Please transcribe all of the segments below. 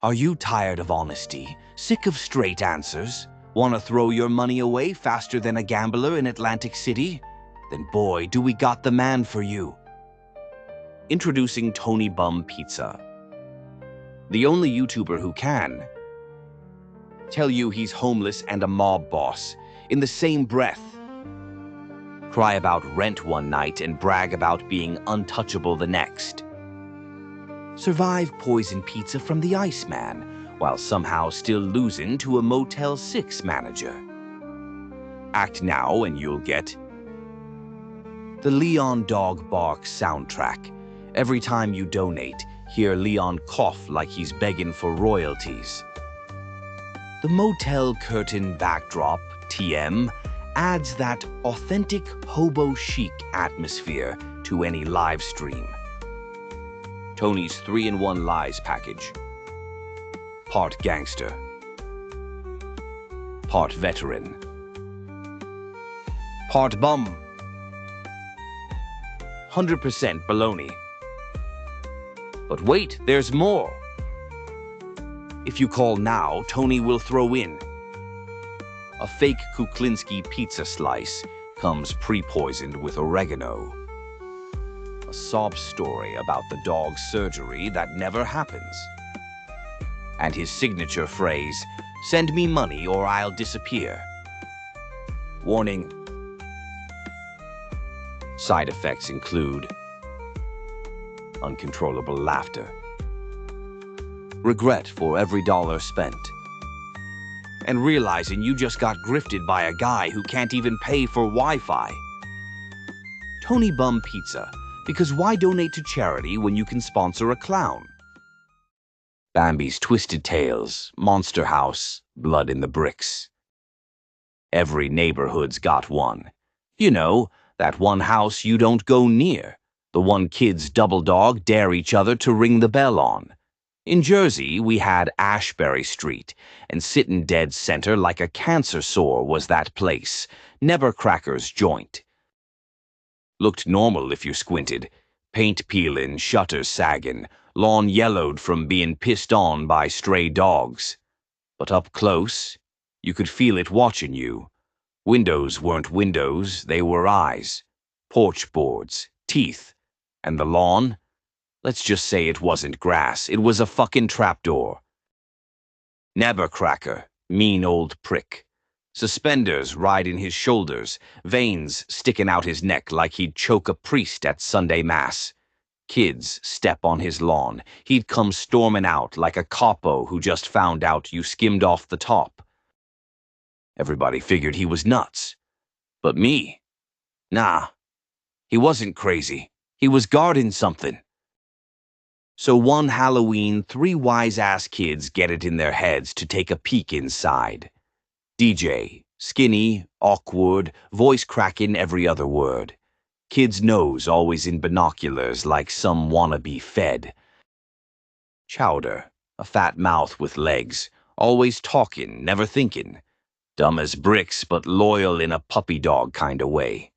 Are you tired of honesty? Sick of straight answers? Want to throw your money away faster than a gambler in Atlantic City? Then boy, do we got the man for you. Introducing Tony Bum Pizza. The only YouTuber who can tell you he's homeless and a mob boss in the same breath. Cry about rent one night and brag about being untouchable the next. Survive poison pizza from the Iceman while somehow still losing to a Motel 6 manager. Act now and you'll get the Leon Dog Bark soundtrack. Every time you donate, hear Leon cough like he's begging for royalties. The motel curtain backdrop, TM, adds that authentic hobo chic atmosphere to any live stream. Tony's 3-in-1 Lies package. Part gangster. Part veteran. Part bum. 100% baloney. But wait, there's more. If you call now, Tony will throw in a fake Kuklinski pizza slice comes pre-poisoned with oregano. A sob story about the dog's surgery that never happens. And his signature phrase, "Send me money or I'll disappear." Warning. Side effects include uncontrollable laughter, regret for every dollar spent, and realizing you just got grifted by a guy who can't even pay for Wi-Fi. Tony Bum Pizza, because why donate to charity when you can sponsor a clown? Bambi's Twisted Tales, Monster House, Blood in the Bricks. Every neighborhood's got one. You know, that one house you don't go near. The one kids double dog dare each other to ring the bell on. In Jersey, we had Ashbury Street, and sittin' dead center like a cancer sore was that place, Nebbercracker's joint. Looked normal if you squinted. Paint peelin', shutters saggin', lawn yellowed from being pissed on by stray dogs. But up close, you could feel it watching you. Windows weren't windows, they were eyes. Porch boards, teeth. And the lawn? Let's just say it wasn't grass, it was a fucking trapdoor. Nebbercracker, mean old prick. Suspenders riding his shoulders, veins sticking out his neck like he'd choke a priest at Sunday Mass. Kids step on his lawn, he'd come storming out like a capo who just found out you skimmed off the top. Everybody figured he was nuts. But me? Nah, he wasn't crazy. He was guarding something. So one Halloween, 3 wise-ass kids get it in their heads to take a peek inside. DJ, skinny, awkward, voice cracking every other word. Kid's nose always in binoculars like some wannabe Fed. Chowder, a fat mouth with legs, always talking, never thinking. Dumb as bricks, but loyal in a puppy dog kind of way.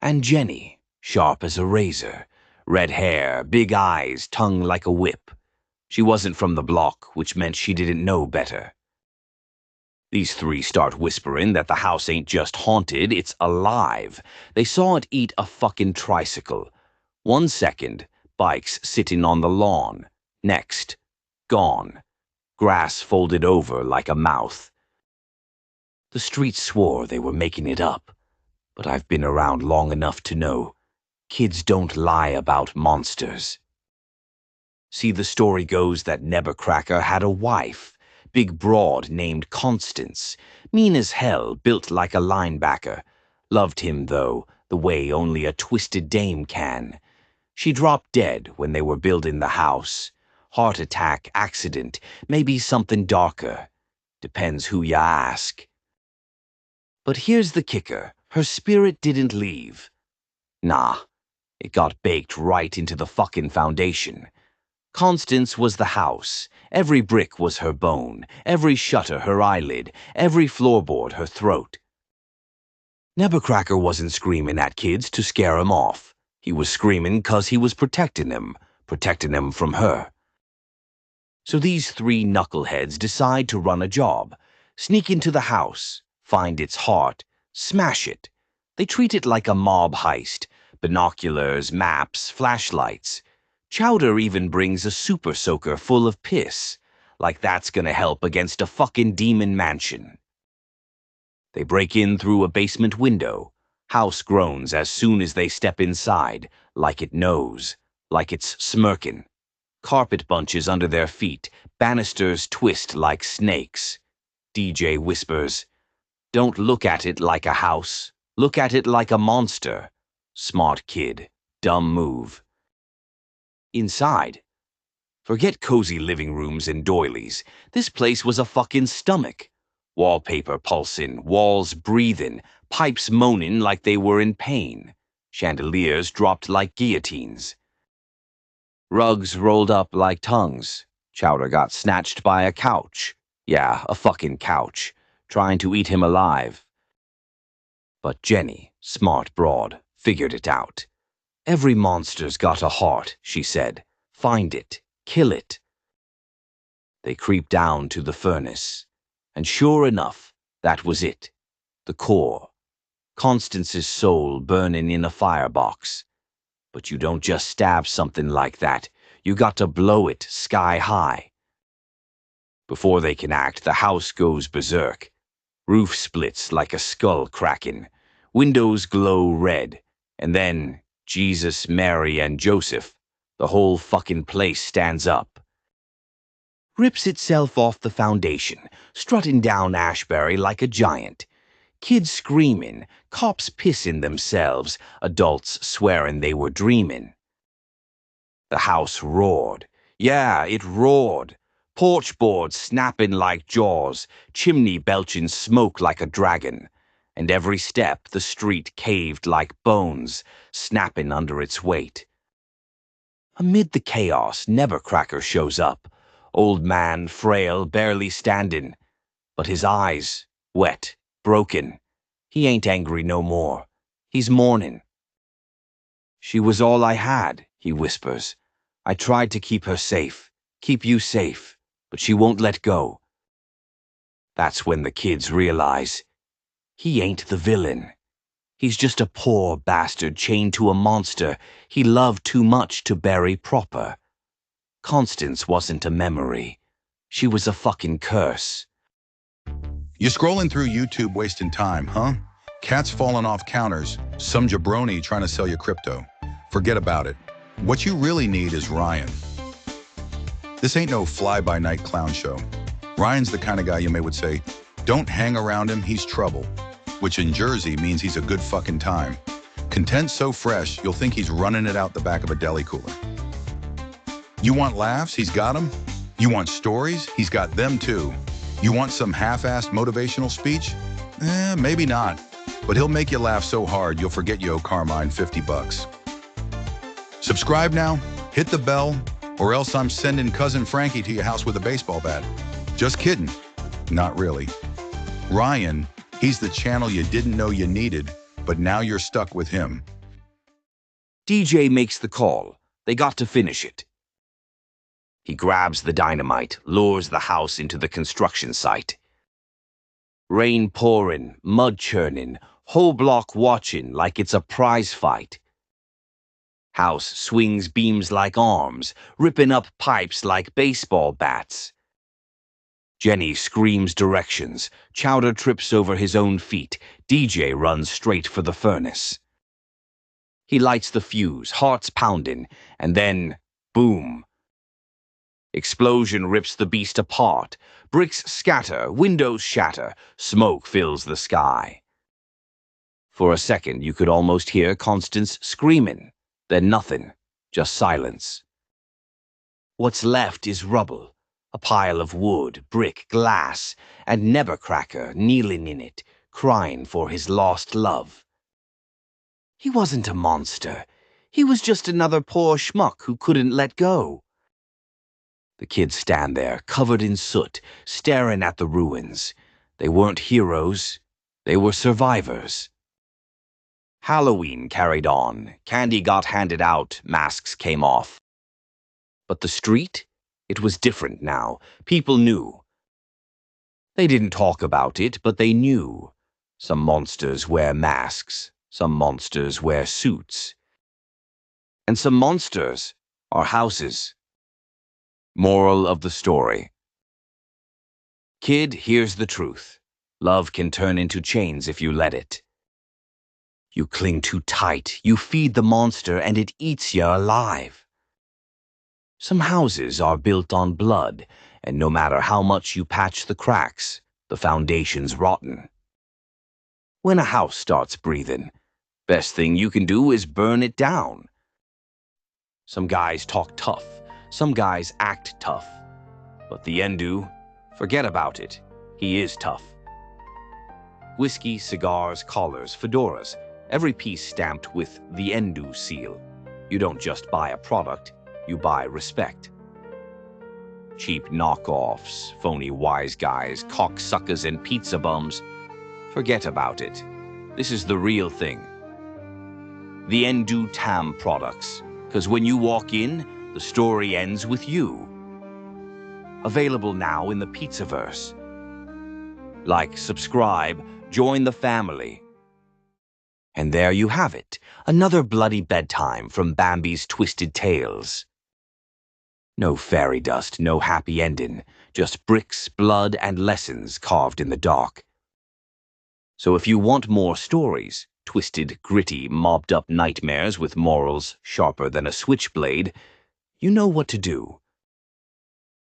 And Jenny, sharp as a razor, red hair, big eyes, tongue like a whip. She wasn't from the block, which meant she didn't know better. These 3 start whispering that the house ain't just haunted, it's alive. They saw it eat a fucking tricycle. 1 second, bikes sitting on the lawn. Next, gone. Grass folded over like a mouth. The street swore they were making it up, but I've been around long enough to know kids don't lie about monsters. See, the story goes that Nebbercracker had a wife, big broad named Constance, mean as hell, built like a linebacker. Loved him, though, the way only a twisted dame can. She dropped dead when they were building the house. Heart attack, accident, maybe something darker. Depends who ya ask. But here's the kicker. Her spirit didn't leave. Nah, it got baked right into the fucking foundation. Constance was the house. Every brick was her bone, every shutter her eyelid, every floorboard her throat. Nebbercracker wasn't screaming at kids to scare 'em off. He was screaming 'cause he was protecting them from her. So these three knuckleheads decide to run a job, sneak into the house, find its heart, smash it. They treat it like a mob heist, binoculars, maps, flashlights. Chowder even brings a super soaker full of piss, like that's gonna help against a fucking demon mansion. They break in through a basement window. House groans as soon as they step inside, like it knows, like it's smirking. Carpet bunches under their feet, banisters twist like snakes. DJ whispers, "Don't look at it like a house. Look at it like a monster." Smart kid. Dumb move. Inside. Forget cozy living rooms and doilies. This place was a fucking stomach. Wallpaper pulsing, walls breathing, pipes moaning like they were in pain. Chandeliers dropped like guillotines. Rugs rolled up like tongues. Chowder got snatched by a couch. Yeah, a fucking couch. Trying to eat him alive. But Jenny, smart broad, figured it out. "Every monster's got a heart," she said. "Find it. Kill it." They creep down to the furnace. And sure enough, that was it. The core. Constance's soul burning in a firebox. But you don't just stab something like that. You got to blow it sky high. Before they can act, the house goes berserk. Roof splits like a skull cracking. Windows glow red. And then, Jesus, Mary, and Joseph, the whole fucking place stands up. Rips itself off the foundation, strutting down Ashbury like a giant. Kids screaming, cops pissing themselves, adults swearing they were dreaming. The house roared. Yeah, it roared. Porch boards snapping like jaws, chimney belching smoke like a dragon. And every step the street caved like bones, snapping under its weight. Amid the chaos, Nebbercracker shows up. Old man, frail, barely standing. But his eyes, wet, broken. He ain't angry no more. He's mourning. "She was all I had," he whispers. "I tried to keep her safe, keep you safe, but she won't let go." That's when the kids realize he ain't the villain. He's just a poor bastard chained to a monster he loved too much to bury proper. Constance wasn't a memory. She was a fucking curse. You scrolling through YouTube wasting time, huh? Cats falling off counters, some jabroni trying to sell you crypto. Forget about it. What you really need is Ryan. This ain't no fly-by-night clown show. Ryan's the kind of guy you may would say, don't hang around him, he's trouble. Which in Jersey means he's a good fucking time. Content so fresh, you'll think he's running it out the back of a deli cooler. You want laughs? He's got them. You want stories? He's got them too. You want some half-assed motivational speech? Maybe not. But he'll make you laugh so hard you'll forget you owe Carmine $50. Subscribe now, hit the bell, or else I'm sending cousin Frankie to your house with a baseball bat. Just kidding. Not really. Ryan, he's the channel you didn't know you needed, but now you're stuck with him. DJ makes the call. They got to finish it. He grabs the dynamite, lures the house into the construction site. Rain pouring, mud churning, whole block watching like it's a prize fight. House swings beams like arms, ripping up pipes like baseball bats. Jenny screams directions. Chowder trips over his own feet. DJ runs straight for the furnace. He lights the fuse, hearts pounding, and then, boom. Explosion rips the beast apart. Bricks scatter, windows shatter, smoke fills the sky. For a second, you could almost hear Constance screaming. Then nothing, just silence. What's left is rubble, a pile of wood, brick, glass, and Nebbercracker kneeling in it, crying for his lost love. He wasn't a monster. He was just another poor schmuck who couldn't let go. The kids stand there, covered in soot, staring at the ruins. They weren't heroes. They were survivors. Halloween carried on. Candy got handed out. Masks came off. But the street? It was different now. People knew. They didn't talk about it, but they knew. Some monsters wear masks. Some monsters wear suits. And some monsters are houses. Moral of the story. Kid, here's the truth. Love can turn into chains if you let it. You cling too tight, you feed the monster, and it eats you alive. Some houses are built on blood, and no matter how much you patch the cracks, the foundation's rotten. When a house starts breathing, best thing you can do is burn it down. Some guys talk tough, some guys act tough. But the Endu, forget about it. He is tough. Whiskey, cigars, collars, fedoras, every piece stamped with the Endu seal. You don't just buy a product, you buy respect. Cheap knockoffs, phony wise guys, cocksuckers, and pizza bums. Forget about it. This is the real thing. The Endu Tam products. Because when you walk in, the story ends with you. Available now in the Pizzaverse. Like, subscribe, join the family. And there you have it, another bloody bedtime from Bambi's Twisted Tales. No fairy dust, no happy ending, just bricks, blood, and lessons carved in the dark. So if you want more stories, twisted, gritty, mobbed-up nightmares with morals sharper than a switchblade, you know what to do.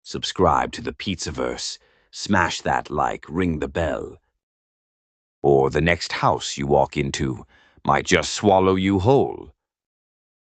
Subscribe to the Pizzaverse, smash that like, ring the bell. Or the next house you walk into might just swallow you whole.